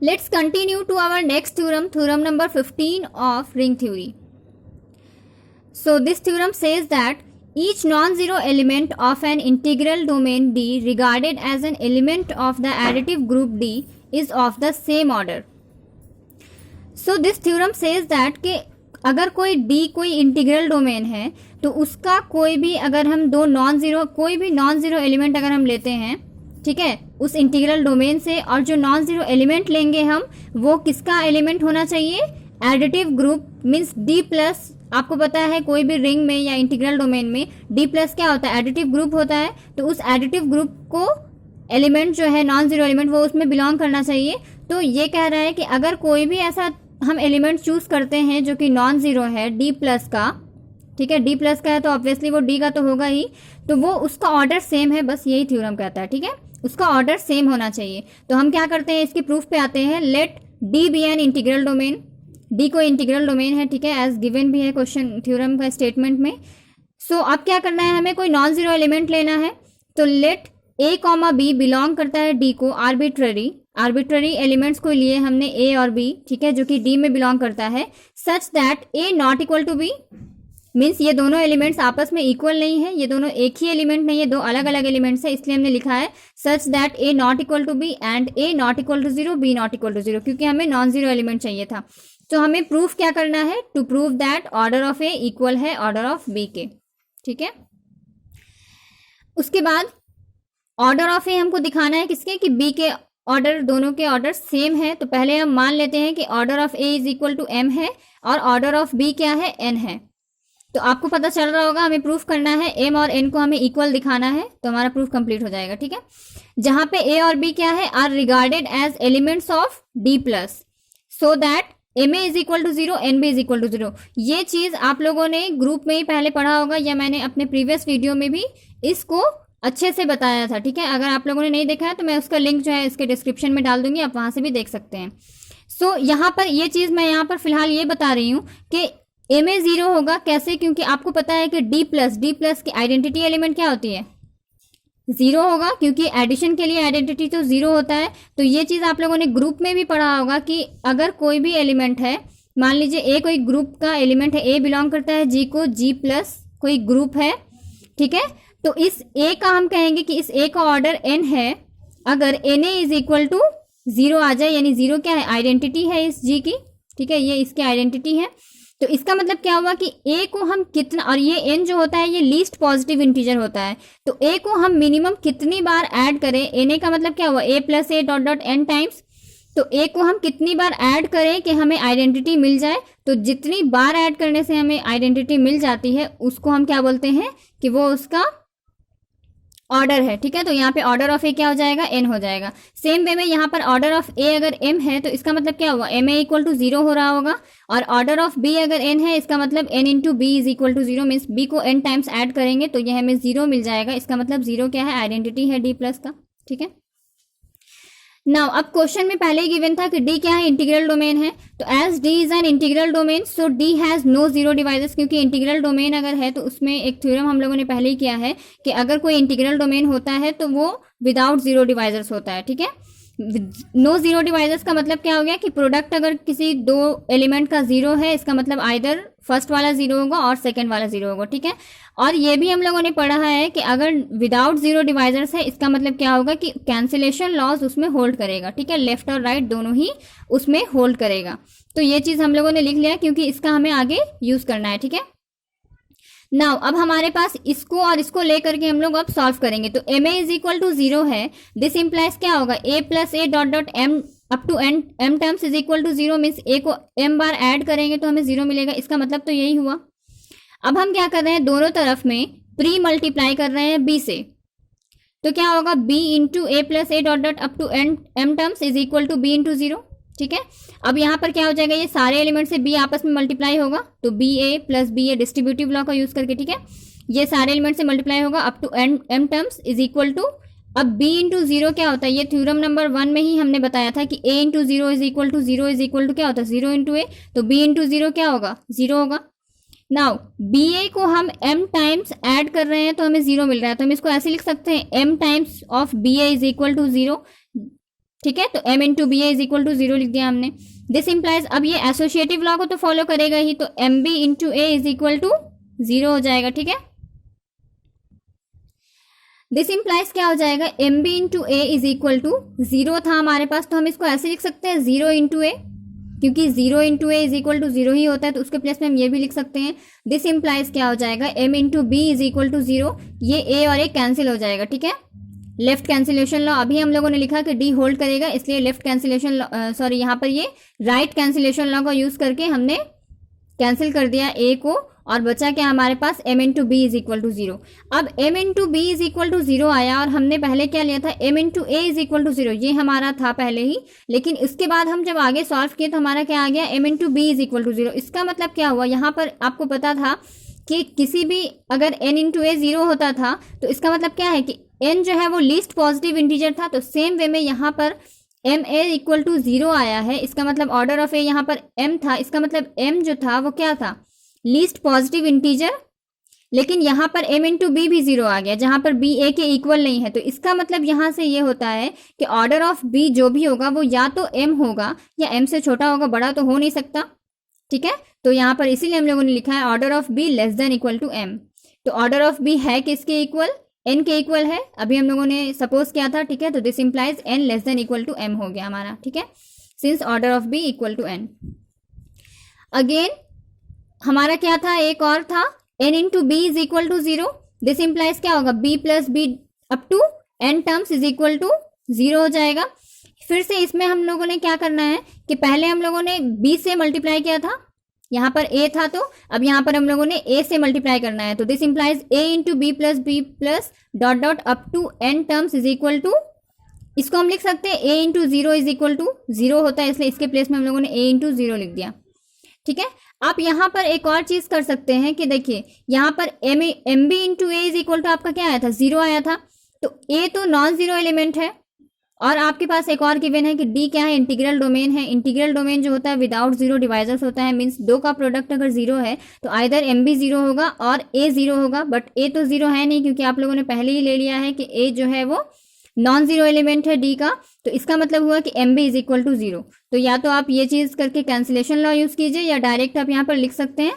Let's continue to our next theorem, theorem number 15 of ring theory. So this theorem says that each non-zero element of an integral domain D regarded as an element of the additive group D is of the same order. So this theorem says that कि अगर कोई D कोई integral domain है तो उसका कोई भी अगर हम कोई भी नॉन जीरो एलिमेंट अगर हम लेते हैं, ठीक है, उस इंटीग्रल डोमेन से, और जो नॉन जीरो एलिमेंट लेंगे हम वो किसका एलिमेंट होना चाहिए? Additive group means D plus. आपको पता है कोई भी रिंग में या इंटीग्रल डोमेन में D प्लस क्या होता है? एडिटिव ग्रुप होता है। तो उस एडिटिव ग्रुप को एलिमेंट जो है नॉन जीरो एलिमेंट वो उसमें बिलोंग करना चाहिए। तो ये कह रहा है कि अगर कोई भी ऐसा हम एलिमेंट चूज करते हैं जो कि नॉन जीरो है D प्लस का, ठीक है, D प्लस का है तो ऑब्वियसली वो D का तो होगा ही, तो वो उसका ऑर्डर सेम है, बस यही थ्योरम कहता है, ठीक है, उसका ऑर्डर सेम होना चाहिए। तो हम क्या करते हैं, इसकी प्रूफ पे आते हैं। Let D be an integral domain, D को इंटीग्रल डोमेन है, ठीक है, एज गिवन भी है क्वेश्चन थ्योरम का स्टेटमेंट में। सो अब क्या करना है, हमें कोई नॉन जीरो एलिमेंट लेना है। तो let A comma B belong करता है D को आर्बिट्ररी एलिमेंट्स को लिए हमने A और B, ठीक है, जो कि D में बिलोंग करता है, such that A not equal to B, means ये दोनों एलिमेंट्स आपस में इक्वल नहीं है, ये दोनों एक ही एलिमेंट नहीं है, दो अलग अलग एलिमेंट्स है, इसलिए हमने लिखा है such that A not equal to B and A not equal to 0, B not equal to 0, क्योंकि हमें नॉन जीरो एलिमेंट चाहिए था। तो हमें प्रूफ क्या करना है? To prove that order of A equal है ऑर्डर ऑफ B के, ठीक है। उसके बाद ऑर्डर ऑफ A हमको दिखाना है किसके? कि B के ऑर्डर, दोनों के ऑर्डर सेम है। तो पहले हम मान लेते हैं कि order of A is equal to M है और ऑर्डर ऑफ B क्या है? N है। तो आपको पता चल रहा होगा, हमें प्रूफ करना है M और N को हमें इक्वल दिखाना है, तो हमारा प्रूफ कंप्लीट हो जाएगा, ठीक है। जहां पे A और B क्या है? Are regarded as elements of D plus, so that MA is equal to 0, NB is equal to 0। ये चीज आप लोगों ने ग्रुप में ही पहले पढ़ा होगा, या मैंने अपने प्रीवियस वीडियो में भी इसको अच्छे से बताया था, ठीक है। अगर आप लोगों ने नहीं देखा है तो मैं उसका लिंक जो है इसके डिस्क्रिप्शन में डाल दूंगी, आप वहां से भी देख सकते हैं। सो यहाँ पर ये चीज मैं यहाँ पर फिलहाल ये बता रही हूँ कि MA 0 होगा। कैसे? क्योंकि आपको पता है कि D प्लस की आइडेंटिटी एलिमेंट क्या होती है? 0 होगा, क्योंकि एडिशन के लिए आइडेंटिटी तो 0 होता है। तो ये चीज आप लोगों ने ग्रुप में भी पढ़ा होगा कि अगर कोई भी एलिमेंट है, मान लीजिए A कोई ग्रुप का एलिमेंट है, A बिलोंग करता है G को, G प्लस कोई ग्रुप है, ठीक है, तो इस A का हम कहेंगे कि इस A का ऑर्डर N है। अगर NA इज इक्वल टू 0 आ जाए, यानी 0 क्या है? आइडेंटिटी है इस G की, ठीक है, ये इसकी आइडेंटिटी है। तो इसका मतलब क्या हुआ कि A को हम कितना, और ये N जो होता है ये लीस्ट पॉजिटिव इंटीजर होता है, तो A को हम मिनिमम कितनी बार ऐड करें? NA का मतलब क्या हुआ? A plus A dot dot N times. तो A को हम कितनी बार ऐड करें कि हमें आइडेंटिटी मिल जाए? तो जितनी बार ऐड करने से हमें आइडेंटिटी मिल जाती है उसको हम क्या बोलते हैं? कि वो उसका ऑर्डर है, ठीक है। तो यहाँ पे ऑर्डर ऑफ A क्या हो जाएगा? N हो जाएगा। सेम वे में यहाँ पर ऑर्डर ऑफ A अगर M है तो इसका मतलब क्या हुआ? MA इक्वल टू 0 हो रहा होगा, और ऑर्डर ऑफ B अगर N है इसका मतलब N into B is equal to 0, means B को N टाइम्स ऐड करेंगे तो यह हमें 0 मिल जाएगा। इसका मतलब 0 क्या है? आइडेंटिटी है D प्लस का, ठीक है। नाउ अब क्वेश्चन में पहले ही गिवन था कि D क्या है? इंटीग्रल डोमेन है। तो as D is an integral domain so D has no zero divisors, क्योंकि इंटीग्रल डोमेन अगर है तो उसमें एक थ्योरम हम लोगों ने पहले ही किया है कि अगर कोई इंटीग्रल डोमेन होता है तो वो विदाउट जीरो डिवाइजर्स होता है, ठीक है। नो जीरो डिवाइजर्स का मतलब क्या हो गया कि प्रोडक्ट अगर किसी दो एलिमेंट का 0 है, इसका मतलब आइदर फर्स्ट वाला 0 होगा और सेकंड वाला 0 होगा, ठीक है। और ये भी हम लोगों ने पढ़ा है कि अगर विदाउट जीरो डिवाइजर्स है इसका मतलब क्या होगा कि कैंसिलेशन लॉस उसमें होल्ड करेगा, ठीक है, लेफ्ट और राइट दोनों ही उसमें होल्ड करेगा। तो ये चीज हम लोगों ने लिख लिया क्योंकि इसका हमें आगे यूज करना है, ठीक है। नाउ अब हमारे पास इसको और इसको लेकर के हम लोग अब सॉल्व करेंगे। तो MA इज इक्वल टू 0 है, दिस इंप्लाइज क्या होगा? A plus A dot dot M up to M terms is equal to 0, means A को M बार ऐड करेंगे तो हमें 0 मिलेगा। इसका मतलब तो यही हुआ। अब हम क्या कर रहे हैं? दोनों तरफ में प्री मल्टीप्लाई कर रहे हैं B से, तो क्या होगा? B into A plus A dot dot up to M terms is equal to B into 0, ठीक है। अब यहाँ पर क्या हो जाएगा? ये सारे एलिमेंट से B आपस में मल्टीप्लाई होगा, तो BA plus BA distributive law का यूज करके, ठीक है, ये सारे एलिमेंट से मल्टीप्लाई होगा up to M terms is equal to, अब B इंटू 0 क्या होता है? ये थ्योरम नंबर 1 में ही हमने बताया था कि A into 0 is equal to 0 is equal to क्या होता है? 0 इंटू A, तो B इंटू 0 क्या होगा? 0 होगा। नाउ BA को हम M टाइम्स ऐड कर रहे हैं तो हमें 0 मिल रहा है, तो हम इसको ऐसे लिख सकते हैं M times of BA is equal to 0, ठीक है, तो m into B A is equal to 0 लिख दिया हमने। दिस इंप्लाइज, अब ये एसोसिएटिव लॉ को तो फॉलो करेगा ही, तो M B into A is equal to 0 हो जाएगा। ठीक है, दिस इंप्लाइज क्या हो जाएगा, M B into A is equal to 0 था हमारे पास, तो हम इसको ऐसे लिख सकते हैं 0 इंटू ए, क्योंकि 0 into A is equal to 0 ही होता है, तो उसके प्लेस में हम ये भी लिख सकते हैं। दिस इंप्लाइज क्या हो जाएगा, m into B is equal to 0, ये a और a कैंसिल हो जाएगा। ठीक है, लेफ्ट कैंसिलेशन लॉ अभी हम लोगों ने लिखा कि d होल्ड करेगा, इसलिए लेफ्ट कैंसिलेशन सॉरी यहाँ पर ये राइट कैंसिलेशन लॉ का यूज करके हमने कैंसिल कर दिया a को, और बचा क्या हमारे पास, m into B is equal to 0। अब m into B is equal to 0 आया, और हमने पहले क्या लिया था, m into A is equal to 0, ये हमारा था पहले ही, लेकिन इसके बाद हम जब आगे सॉल्व किए तो हमारा क्या आ गया, m into B is equal to 0। इसका मतलब क्या हुआ, यहाँ पर आपको पता था कि किसी भी अगर n इंटू ए 0 होता था, तो इसका मतलब क्या है कि n जो है वो लीस्ट पॉजिटिव इंटीजर था, तो सेम वे में यहाँ पर m a इक्वल टू 0 आया है, इसका मतलब ऑर्डर ऑफ a यहाँ पर m था, इसका मतलब m जो था वो क्या था, लीस्ट पॉजिटिव इंटीजर, लेकिन यहाँ पर m इंटू बी भी 0 आ गया, जहाँ पर b a के इक्वल नहीं है, तो इसका मतलब यहाँ से ये होता है कि ऑर्डर ऑफ b जो भी होगा वो या तो m होगा या m से छोटा होगा, बड़ा तो हो नहीं सकता। ठीक है, तो यहाँ पर इसीलिए हम लोगों ने लिखा है order of b less than equal to m। तो ऑर्डर ऑफ b है किसके इक्वल, n के इक्वल है, अभी हम लोगों ने सपोज किया था। ठीक है, तो this implies n less than equal to m हो गया हमारा। ठीक है, since order of b equal to n। Again हमारा क्या था, एक और था n into B is equal to 0, this implies क्या होगा, b plus b up to n terms is equal to 0 हो जाएगा। फिर से इसमें हम लोगों ने क्या करना है कि पहले हम लोगों ने b से मल्टीप्लाई किया था, यहाँ पर a था, तो अब यहाँ पर हम लोगों ने a से मल्टीप्लाई करना है, तो this implies a into b plus dot dot up to n terms is equal to, इसको हम लिख सकते हैं a into 0 is equal to 0 होता है, इसलिए इसके प्लेस में हम लोगों ने a इंटू 0 लिख दिया। ठीक है, आप यहाँ पर एक और चीज कर सकते हैं कि देखिए यहाँ पर m B into A is equal to आपका क्या आया था, 0 आया था, तो a तो नॉन जीरो एलिमेंट है, और आपके पास एक और गिवन है कि d क्या है, इंटीग्रल डोमेन है। इंटीग्रल डोमेन जो होता है विदाउट जीरो डिवाइजर्स होता है, मींस दो का प्रोडक्ट अगर 0 है तो आइदर m भी 0 होगा और a 0 होगा, बट a तो 0 है नहीं, क्योंकि आप लोगों ने पहले ही ले लिया है कि a जो है वो नॉन जीरो एलिमेंट है d का, तो इसका मतलब हुआ कि m भी इज इक्वल टू 0। तो या तो आप ये चीज करके कैंसिलेशन लॉ यूज कीजिए, या डायरेक्ट आप यहाँ पर लिख सकते हैं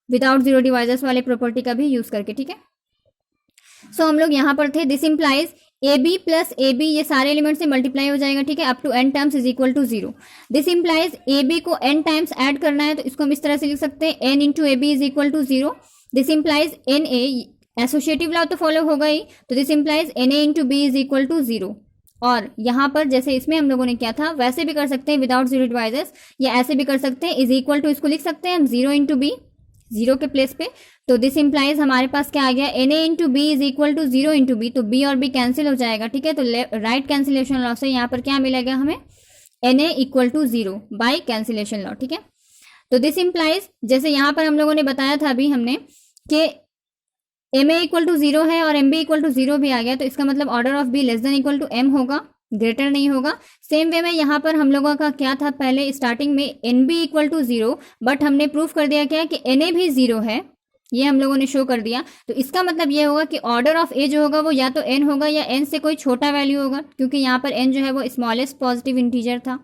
विदाउट जीरो डिवाइजर्स वाले प्रॉपर्टी का भी यूज करके। ठीक है, सो हम लोग यहाँ पर थे, this implies a b plus a b, ये सारे एलिमेंट से मल्टीप्लाई हो जाएगा। ठीक है, up to n terms is equal to 0। This implies a b को n टाइम्स ऐड करना है, तो इसको हम इस तरह से लिख सकते हैं n into a b is equal to 0। This implies n a, associative law तो फॉलो होगा ही, तो this implies n a into B is equal to 0। और यहाँ पर जैसे इसमें हम लोगों ने किया था वैसे भी कर सकते हैं विदाउट जीरो डिवाइजर्स, या ऐसे भी कर सकते हैं, इज इक्वल टू इसको लिख सकते हैं हम 0 इंटू बी, 0 के प्लेस पे। तो दिस इंप्लाइज हमारे पास क्या आ गया, n a into B is equal to 0 into b, तो बी और बी कैंसिल हो जाएगा। ठीक है, तो राइट कैंसिलेशन लॉ से यहाँ पर क्या मिलेगा हमें, n a equal to 0 by cancellation law. ठीक है, तो दिस इंप्लाइज जैसे यहाँ पर हम लोगों ने बताया था अभी हमने कि एम ए इक्वल टू 0 है और एम बी इक्वल टू 0 भी आ गया, तो इसका मतलब order of b less than equal to m होगा, ग्रेटर नहीं होगा। सेम वे में यहाँ पर हम लोगों का क्या था, पहले स्टार्टिंग में n b equal to 0, but हमने प्रूफ कर दिया क्या कि एन ए भी 0 है, ये हम लोगों ने शो कर दिया। तो इसका मतलब ये होगा कि ऑर्डर ऑफ ए जो होगा वो या तो n होगा या n से कोई छोटा वैल्यू होगा, क्योंकि यहाँ पर n जो है वो स्मॉलेस्ट पॉजिटिव इंटीजर था।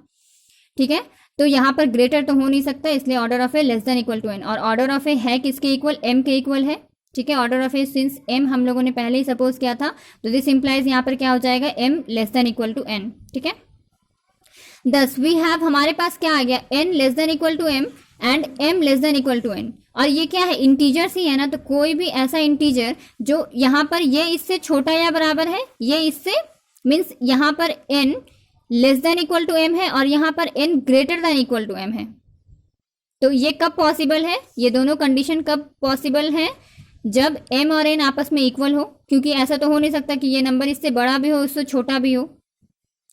ठीक है, तो यहाँ पर ग्रेटर तो हो नहीं सकता, इसलिए order of a less than equal to n, और ऑर्डर ऑफ ए है किसके इक्वल, m के इक्वल है। ठीक है, order of a since m हम लोगों ने पहले ही सपोज किया था, तो दिस इंप्लाइज यहाँ पर क्या हो जाएगा, m less than equal to n। ठीक है, दस वी हैव, हमारे पास क्या आ गया, n less than equal to m and m less than equal to n, और ये क्या है, इंटीजर्स ही है ना, तो कोई भी ऐसा इंटीजर जो यहाँ पर ये इससे छोटा या बराबर है, ये इससे मीन्स यहाँ पर n less than equal to m है और यहाँ पर n greater than equal to m है। तो ये कब पॉसिबल है, ये दोनों कंडीशन कब पॉसिबल है, जब m और n आपस में इक्वल हो, क्योंकि ऐसा तो हो नहीं सकता कि ये नंबर इससे बड़ा भी हो इससे छोटा भी हो।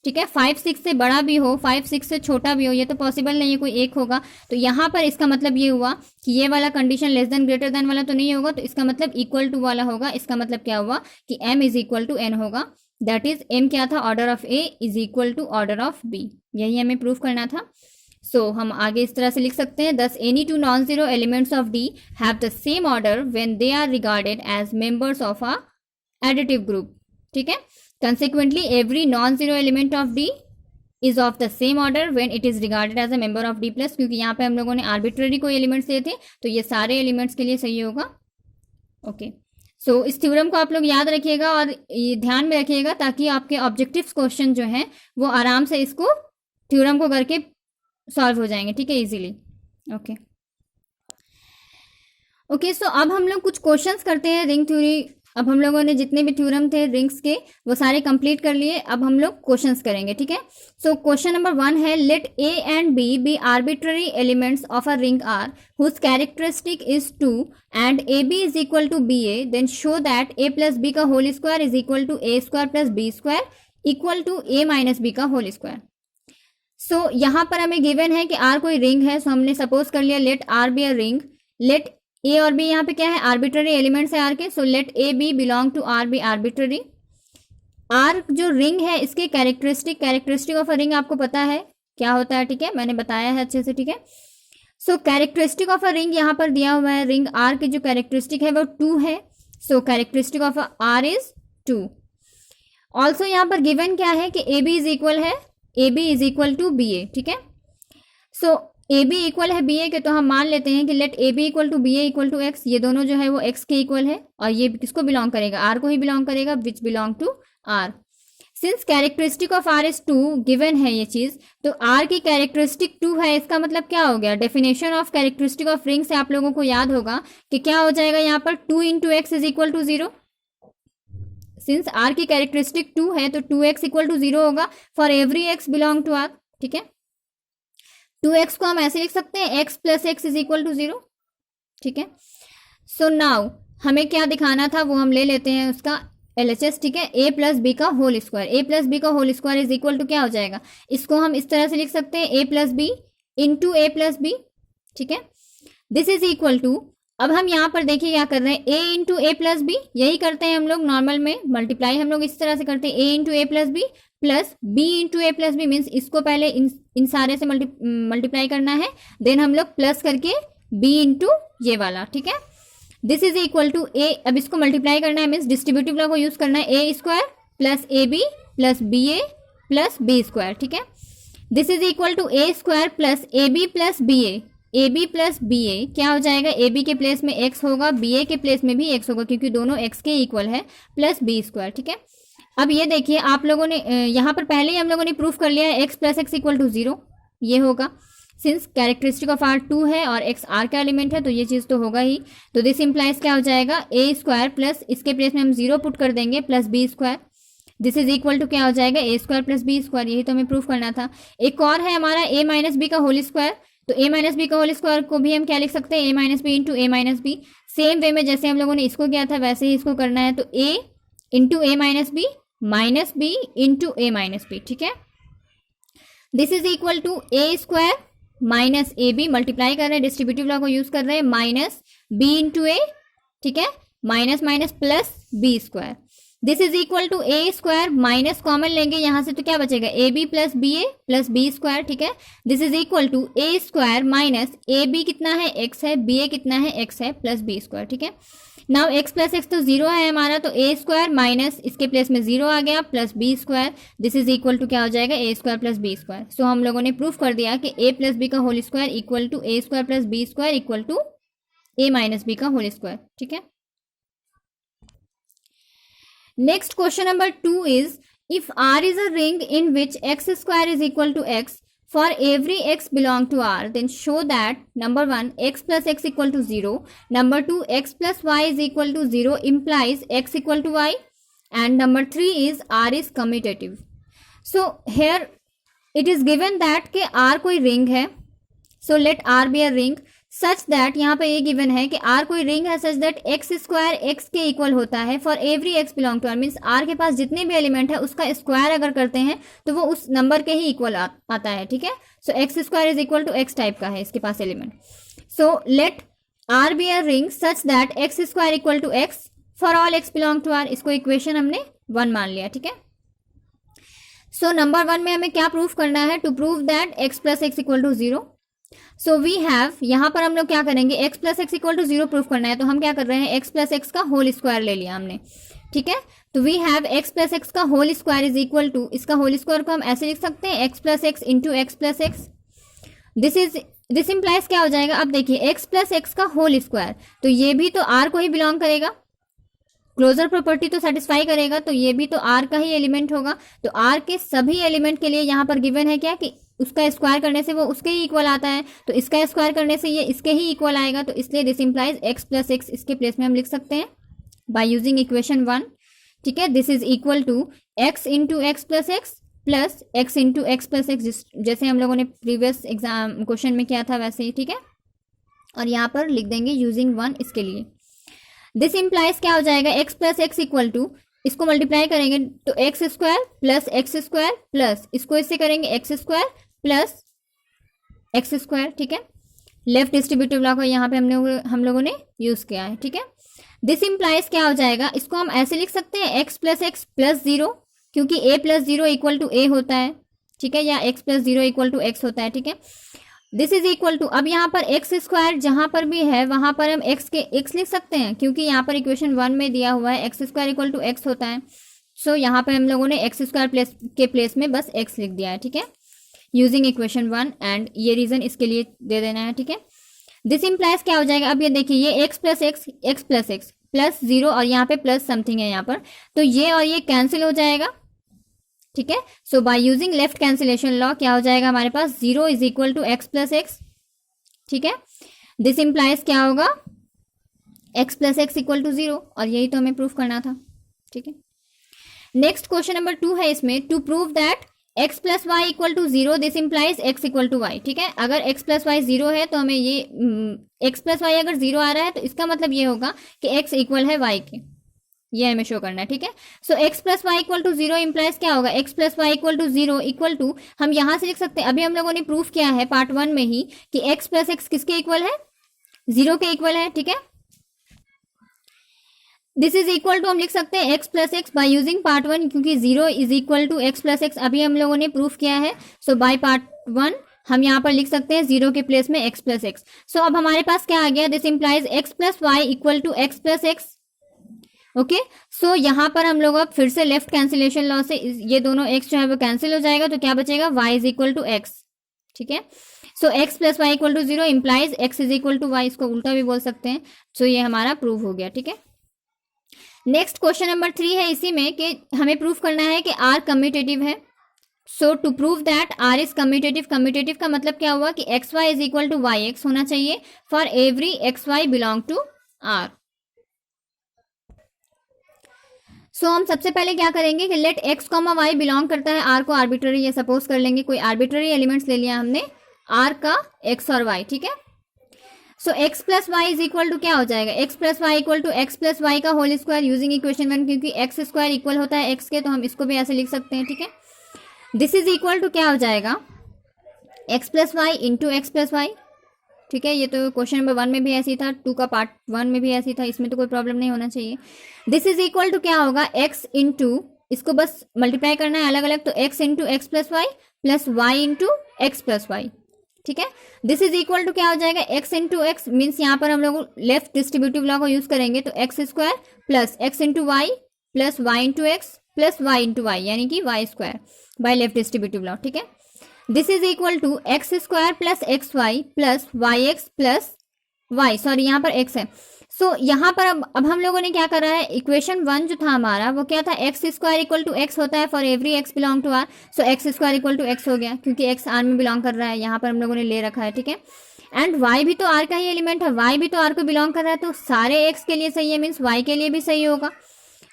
ठीक है, 5 6 से बड़ा भी हो 5 6 से छोटा भी हो, ये तो पॉसिबल नहीं है, कोई एक होगा। तो यहाँ पर इसका मतलब ये हुआ कि ये वाला condition less than greater than वाला तो नहीं होगा, तो इसका मतलब इक्वल टू वाला होगा। इसका मतलब क्या हुआ कि m is equal to n होगा, दैट इज m क्या था, order of a is equal to order of b, यही हमें प्रूफ करना था। सो हम आगे इस तरह से लिख सकते हैं, thus any two non zero elements of d have the same order when they are regarded as members of a additive group. ठीक है, consequently every non-zero element of D is of the same order when it is regarded as a member of D plus, क्योंकि यहाँ पे हम लोगों ने arbitrary कोई elements दिए थे, तो ये सारे एलिमेंट्स के लिए सही होगा। ओके, सो इस थ्योरम को आप लोग याद रखिएगा और ये ध्यान में रखिएगा ताकि आपके ऑब्जेक्टिव क्वेश्चन जो हैं वो आराम से इसको थ्योरम को करके सॉल्व हो जाएंगे, ठीक है, इजीली। ओके, सो अब हम लोग कुछ क्वेश्चंस करते हैं रिंग थ्योरी। अब हम लोगों ने जितने भी थ्योरम थे रिंग्स के वो सारे कंप्लीट कर लिए, अब हम लोग क्वेश्चंस करेंगे, ठीक है। सो क्वेश्चन नंबर 1 है, let a and b be arbitrary elements of a ring R whose characteristic is 2 and a b is equal to b a, then show that a plus b का whole square is equal to a square plus b square equal to a minus b का whole square. So यहाँ पर हमें given है कि are कोई ring है, सो हमने सपोज कर लिया let R be a ring. Let a और बी यहाँ पे क्या है, आर्बिट्ररी एलिमेंट्स है आर के, so let a b belong to R b arbitrary. R जो रिंग है इसके कैरेक्टरिस्टिक ऑफ अ रिंग आपको पता है क्या होता है, ठीक है, मैंने बताया है अच्छे से, ठीक है। So characteristic of a ring यहाँ पर दिया हुआ है, रिंग आर की जो कैरेक्टरिस्टिक है वो 2 है, so characteristic of R is 2। Also यहाँ पर गिवन क्या है कि ए बी इज इक्वल है, a b is equal to b a, ठीक है। सो ए बी इक्वल है बी ए के, तो हम मान लेते हैं कि let a b equal to b a equal to x, ये दोनों जो है वो एक्स के इक्वल है और ये किसको बिलोंग करेगा, आर को ही बिलोंग करेगा, which belong to R. Since characteristic of R is 2 given है ये चीज, तो आर की कैरेक्टरिस्टिक 2 है, इसका मतलब क्या हो गया, definition of characteristic of ring से आप लोगों को याद होगा कि क्या हो जाएगा यहाँ पर 2 into x is equal to 0। Since R की कैरेक्टरिस्टिक 2 है तो 2x इक्वल टू 0 होगा for every x belong to R, ठीक है। 2x को हम ऐसे लिख सकते हैं x plus x is equal to 0, ठीक है। सो नाउ हमें क्या दिखाना था वो हम ले लेते हैं उसका LHS, ठीक है, a प्लस बी का whole square, a plus b का whole square is equal to क्या हो जाएगा, इसको हम इस तरह से लिख सकते हैं a plus b into a plus b, ठीक है, दिस इज इक्वल टू, अब हम यहाँ पर देखिए क्या कर रहे हैं, a into a plus b, यही करते हैं हम लोग नॉर्मल में, मल्टीप्लाई हम लोग इस तरह से करते हैं, a into a plus b plus b into a plus b, means इसको पहले इन सारे से मल्टीप्लाई करना है, देन हम लोग प्लस करके b इंटू ये वाला, ठीक है, this is equal to a, अब इसको मल्टीप्लाई करना है, मीन्स डिस्ट्रीब्यूटिव लॉ को यूज करना है, a square plus a b plus b a plus b square, ठीक है, this is equal to a square plus a b plus b a b plus b a, क्या हो जाएगा, a b के place में x होगा, b a के place में भी x होगा क्योंकि दोनों x के इक्वल है, प्लस बी स्क्वायर, ठीक है। अब ये देखिए आप लोगों ने यहाँ पर पहले ही हम लोगों ने प्रूफ कर लिया है x plus x equal to 0, ये होगा, सिंस कैरेक्टरिस्टिक ऑफ आर 2 है और x आर का एलिमेंट है तो ये चीज़ तो होगा ही, तो दिस इम्प्लाइज क्या हो जाएगा, ए स्क्वायर प्लस इसके प्लेस में हम 0 पुट कर देंगे plus b square, this is equal to क्या हो जाएगा, a square plus b square, यही तो हमें प्रूफ करना था। एक और है हमारा ए माइनस बी का होल स्क्वायर, तो ए माइनस बी का होल स्क्वायर को भी हम क्या लिख सकते हैं, ए minus b into a minus B, same way में जैसे हम लोगों ने इसको किया था वैसे ही इसको करना है, तो a into a minus b into a minus b, ठीक है, this is equal to a square minus a b, multiply कर रहे हैं, डिस्ट्रीब्यूटिव लॉ को यूज कर रहे हैं, माइनस बी इंटू ए, ठीक है, minus minus plus b square, this is equal to a square, minus common लेंगे यहाँ से तो क्या बचेगा, a b plus b square, ठीक है, this is equal to a square minus a b कितना है x है, बी ए कितना है x है, प्लस बी स्क्वायर, ठीक है। नाउ x प्लस एक्स तो 0 है हमारा, तो ए स्क्वायर माइनस इसके प्लेस में 0 आ गया plus b square, this is equal to क्या हो जाएगा, a square plus b square. So हम लोगों ने प्रूफ कर दिया कि ए प्लस बी का whole square equal to a square plus b square equal to a minus b का होल स्क्वायर, ठीक है। Next question number 2 is, if R is a ring in which x square is equal to x, for every x belong to R, then show that number 1 x plus x equal to 0, number 2 x plus y is equal to 0 implies x equal to y, and number 3 is R is commutative. So here it is given that कि R कोई ring है, so let R be a ring such that, यहाँ पे ये given है कि are कोई ring है such that x square x के इक्वल होता है for every x belong to R, means R के पास जितने भी एलिमेंट है उसका स्क्वायर अगर करते हैं तो वो उस नंबर के ही इक्वल आता है, ठीक है। So x square is equal to x type का है इसके पास element, so let R be a ring such that x square equal to x for all x belong to R, इसको इक्वेशन हमने 1 मान लिया, ठीक है। सो नंबर 1 में हमें क्या प्रूफ करना है, to prove that x plus x equal to 0, so we have, यहाँ पर हम लोग क्या करेंगे, x plus x equal to 0 proof करना है, तो हम क्या कर रहे हैं, x प्लस एक्स का होल स्क्वायर ले लिया हमने, ठीक है। तो we have x plus x का whole square is equal to, इसका होल स्क्वायर को हम ऐसे लिख सकते हैं x plus x into x plus x. This implies क्या हो जाएगा, अब देखिए एक्स प्लस एक्स का होल स्क्वायर, तो ये भी तो आर को ही बिलोंग करेगा, क्लोजर प्रॉपर्टी तो सेटिस्फाई करेगा, तो ये भी तो आर का ही एलिमेंट होगा। तो आर के सभी एलिमेंट के लिए यहाँ पर गिवन है क्या कि उसका स्क्वायर करने से वो उसके ही इक्वल आता है, तो इसका स्क्वायर करने से ये इसके ही इक्वल आएगा। तो इसलिए this implies x plus x इसके प्लेस में हम लिख सकते हैं बाय यूजिंग इक्वेशन 1। ठीक है, this is equal to x into x plus x plus x into x plus x, जैसे हम लोगों ने प्रीवियस एग्जाम क्वेश्चन में किया था वैसे ही। ठीक है, और यहाँ पर लिख देंगे यूजिंग 1 इसके लिए। दिस इम्प्लाइज क्या हो जाएगा, x plus x equal to, इसको मल्टीप्लाई करेंगे तो एक्स स्क्वायर प्लस इसको इससे करेंगे x square plus x square. ठीक है, लेफ्ट डिस्ट्रीब्यूटिव लॉ को यहाँ पे हम लोगों ने यूज किया है। ठीक है, दिस इम्प्लाइज क्या हो जाएगा, इसको हम ऐसे लिख सकते हैं एक्स प्लस जीरो, क्योंकि a plus zero equal to a होता है। ठीक है, या x plus zero equal to x होता है। ठीक है, दिस इज इक्वल टू, अब यहाँ पर एक्स स्क्वायर जहां पर भी है वहां पर हम एक्स लिख सकते हैं, क्योंकि यहाँ पर इक्वेशन 1 में दिया हुआ है x square equal to x होता है। सो यहाँ पर हम लोगों ने एक्स स्क्वायर के प्लेस में बस एक्स लिख दिया है। ठीक है, यूजिंग इक्वेशन 1 एंड ये रीजन इसके लिए दे देना है। ठीक है, दिस इम्प्लाइज क्या हो जाएगा, अब ये देखिए ये x plus x plus zero और यहाँ पे प्लस समथिंग है यहाँ पर, तो ये और ये कैंसिल हो जाएगा। ठीक है, so by using left cancellation law क्या हो जाएगा हमारे पास, zero is equal to x plus x. ठीक है, दिस इम्प्लाइज क्या होगा, x plus x equal to zero, और यही तो हमें प्रूफ करना था। ठीक है, नेक्स्ट क्वेश्चन नंबर 2 है इसमें, to prove that x plus y equal to zero this implies x equal to y. ठीक है, अगर एक्स प्लस वाई जीरो है तो हमें ये एक्स प्लस वाई अगर जीरो आ रहा है तो इसका मतलब ये होगा कि एक्स इक्वल है वाई के, ये हमें शो करना है। ठीक है, so x plus y equal to zero implies क्या होगा, x plus y equal to zero equal to, हम यहां से लिख सकते हैं, अभी हम लोगों ने प्रूफ किया है पार्ट 1 में ही कि एक्स प्लस एक्स किसके इक्वल है, जीरो के इक्वल है। ठीक है, दिस इज इक्वल टू हम लिख सकते हैं x plus x by using part 1, क्योंकि zero is equal to x plus x अभी हम लोगों ने प्रूफ किया है। सो बाय पार्ट 1 हम यहाँ पर लिख सकते हैं जीरो के प्लेस में एक्स प्लस एक्स। सो अब हमारे पास क्या आ गया, this implies x plus y equal to x plus x. Okay, so यहाँ पर हम लोग अब फिर से लेफ्ट कैंसिलेशन लॉ से ये दोनों एक्स जो है वो कैंसिल हो जाएगा, तो क्या बचेगा, y is equal to x. ठीक है, so x plus y equal to zero implies x is equal to y, इसको उल्टा भी बोल सकते हैं। सो ये हमारा प्रूव हो गया। ठीक है, नेक्स्ट क्वेश्चन नंबर 3 है इसी में कि हमें प्रूफ करना है कि आर कम्यूटेटिव है। So to prove that R is commutative, commutative का मतलब क्या हुआ कि x y is equal to y x होना चाहिए for every x y belong to R. So हम सबसे पहले क्या करेंगे कि let x comma y belong करता है आर को आर्बिट्ररी, ये सपोज कर लेंगे कोई आर्बिट्ररी एलिमेंट्स ले लिया हमने आर का एक्स और वाई। ठीक है, so x plus y is equal to क्या हो जाएगा, x plus y equal to x plus y का होल स्क्वायर यूजिंग इक्वेशन 1, क्योंकि एक्स स्क्वायर इक्वल होता है एक्स के, तो हम इसको भी ऐसे लिख सकते हैं। ठीक है, दिस इज इक्वल टू क्या हो जाएगा, x plus y into x plus y. ठीक है, ये तो क्वेश्चन नंबर 1 में भी ऐसी था, 2 का पार्ट 1 में भी ऐसी था, इसमें तो कोई प्रॉब्लम नहीं होना चाहिए। दिस इज इक्वल टू क्या होगा, एक्स इंटू, इसको बस मल्टीप्लाई करना है अलग अलग, तो x into x plus y plus y into x plus y. ठीक है, दिस इज इक्वल टू क्या हो जाएगा, एक्स इंटू एक्स मीन्स यहाँ पर हम लोग लेफ्ट डिस्ट्रीब्यूटिव लॉ को यूज करेंगे, तो x square plus x into y plus y into x plus y into y, यानी कि y square by left distributive law. ठीक है, this is equal to x square plus x y plus y x plus y, sorry यहाँ पर x है। सो यहाँ पर अब हम लोगों ने क्या करा है, इक्वेशन 1 जो था हमारा वो क्या था, x square equal to x होता है for every x belong to R. So x square equal to x हो गया, क्योंकि एक्स आर में बिलोंग कर रहा है, यहाँ पर हम लोगों ने ले रखा है। ठीक है, एंड वाई भी तो आर का ही एलिमेंट है, वाई भी तो आर को बिलोंग कर रहा है, तो सारे एक्स के लिए सही है मीन्स वाई के लिए भी सही होगा।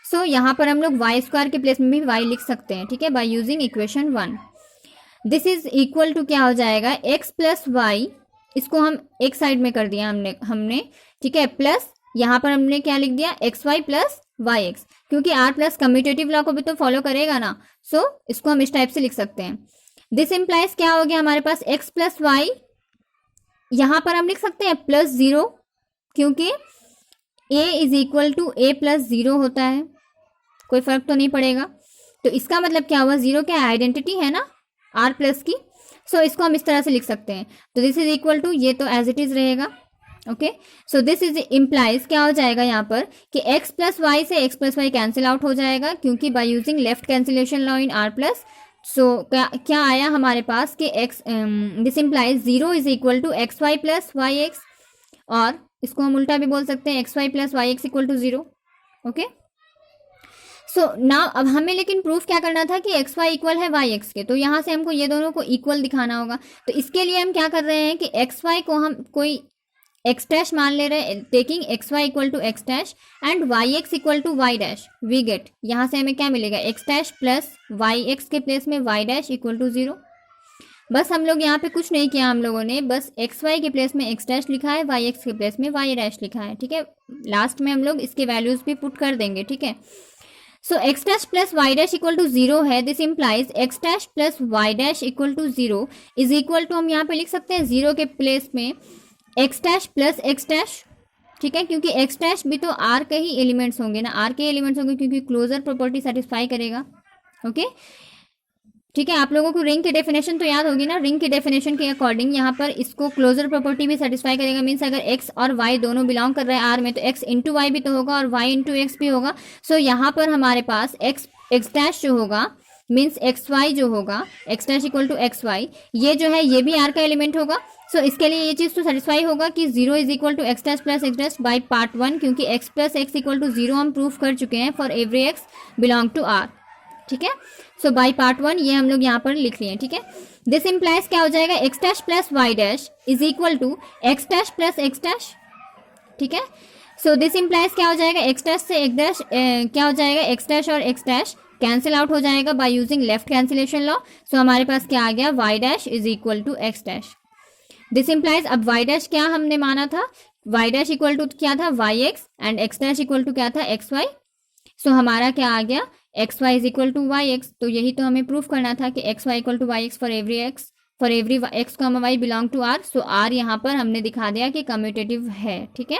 सो यहाँ पर हम लोग वाई स्क्वायर के प्लेस में भी वाई लिख सकते हैं। ठीक है, by using equation 1, this is equal to क्या हो जाएगा, एक्स प्लस वाई, इसको हम एक साइड में कर दिया हमने। ठीक है, प्लस यहाँ पर हमने क्या लिख दिया, x y plus y x, क्योंकि आर प्लस कम्यूटेटिव लॉ को भी तो फॉलो करेगा ना। सो इसको हम इस टाइप से लिख सकते हैं। दिस इम्प्लाइज क्या हो गया हमारे पास, एक्स प्लस वाई, यहाँ पर हम लिख सकते हैं प्लस जीरो, क्योंकि a is equal to a plus zero होता है, कोई फर्क तो नहीं पड़ेगा। तो इसका मतलब क्या हुआ, जीरो क्या आइडेंटिटी है ना आर प्लस की। सो इसको हम इस तरह से लिख सकते हैं। तो दिस इज इक्वल टू, ये तो एज इट इज रहेगा, okay, so this is implies क्या हो जाएगा यहाँ पर कि x प्लस वाई से x plus y cancel out हो जाएगा, क्योंकि by using left cancellation law in R plus. So क्या आया हमारे पास कि x this implies 0 is equal to x y plus y x, और इसको हम उल्टा भी बोल सकते हैं x y plus y x equal to 0। Okay, so now अब हमें लेकिन प्रूफ क्या करना था कि एक्स वाई इक्वल है वाई एक्स के, तो यहाँ से हमको ये दोनों को इक्वल दिखाना होगा। तो इसके लिए हम क्या कर रहे हैं कि एक्स वाई को हम कोई एक्स डैश मान ले रहे हैं, taking x y equal to x dash and y x equal to y dash, we get यहाँ से हमें क्या मिलेगा x dash plus y x के प्लेस में वाई डैश इक्वल टू 0। बस हम लोग यहाँ पे कुछ नहीं किया, हम लोगों ने बस एक्स वाई के प्लेस में एक्स डैश लिखा है, वाई एक्स के प्लेस में वाई डैश लिखा है। ठीक है, लास्ट में हम लोग इसके वैल्यूज भी पुट कर देंगे। ठीक है, so x dash plus y dash equal to 0 है, this implies x dash plus y dash equal to 0 is equal to, हम यहाँ पे लिख सकते हैं 0 के प्लेस में x dash plus x dash. ठीक है, क्योंकि एक्स डैश भी तो आर के ही एलिमेंट्स होंगे ना, आर के एलिमेंट्स होंगे क्योंकि क्लोजर प्रॉपर्टी सेटिस्फाई करेगा। ओके, ठीक है, आप लोगों को रिंग की डेफिनेशन तो याद होगी ना, रिंग की डेफिनेशन के अकॉर्डिंग यहाँ पर इसको क्लोजर प्रॉपर्टी भी सेटिस्फाई करेगा। मीन्स अगर x और y दोनों बिलोंग कर रहे हैं आर में, तो x इंटू वाई भी तो होगा और y इंटू एक्स भी होगा। सो यहाँ पर हमारे पास x डैश जो होगा मीन्स एक्स वाई जो होगा, x dash equal to x y, ये जो है ये भी आर का एलिमेंट होगा। सो इसके लिए ये चीज़ तो सेटिस्फाई होगा कि 0 is equal to x dash plus x dash by part 1, क्योंकि x plus x equal to 0 हम प्रूफ कर चुके हैं for every x belong to R. ठीक है, सो बाई पार्ट 1 ये हम लोग यहाँ पर लिख लिए। ठीक है, दिस इम्प्लाइज क्या हो जाएगा x dash plus y dash is equal to x dash plus x dash. ठीक है, सो दिस इम्प्लाइज क्या हो जाएगा एक्स डैश से एक्स डैश क्या हो जाएगा एक्स डैश और एक्स डैश कैंसिल आउट हो जाएगा by using left cancellation law. So हमारे पास क्या आ गया y dash is equal to x dash. This implies अब वाई डैश क्या हमने माना था, वाई डैश इक्वल टू क्या था y x and x dash equal to क्या था एक्स वाई। सो हमारा क्या आ गया x y is equal to y x. तो यही तो हमें प्रूफ करना था कि x y equal to y x for every x comma y belong to R. So R यहाँ पर हमने दिखा दिया कि कम्यूटेटिव है। ठीक है,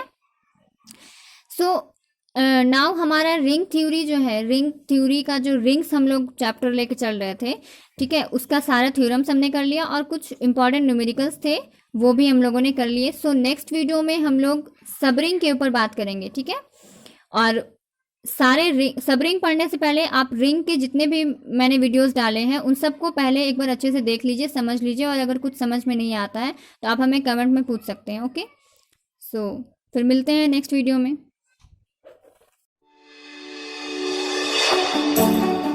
सो नाउ हमारा रिंग थ्योरी जो है, रिंग थ्योरी का जो रिंग्स हम लोग चैप्टर लेके चल रहे थे, ठीक है, उसका सारा थ्योरम्स हमने कर लिया और कुछ इंपॉर्टेंट न्यूमेरिकल्स थे वो भी हम लोगों ने कर लिए। सो नेक्स्ट वीडियो में हम लोग सब रिंग के ऊपर बात करेंगे। ठीक है, और सारे सब रिंग पढ़ने से पहले आप रिंग के जितने भी मैंने वीडियोस डाले हैं उन सबको पहले एक बार अच्छे से देख लीजिए, समझ लीजिए, और अगर कुछ समझ में नहीं आता है तो आप हमें कमेंट में पूछ सकते हैं। ओके, सो फिर मिलते हैं नेक्स्ट वीडियो में।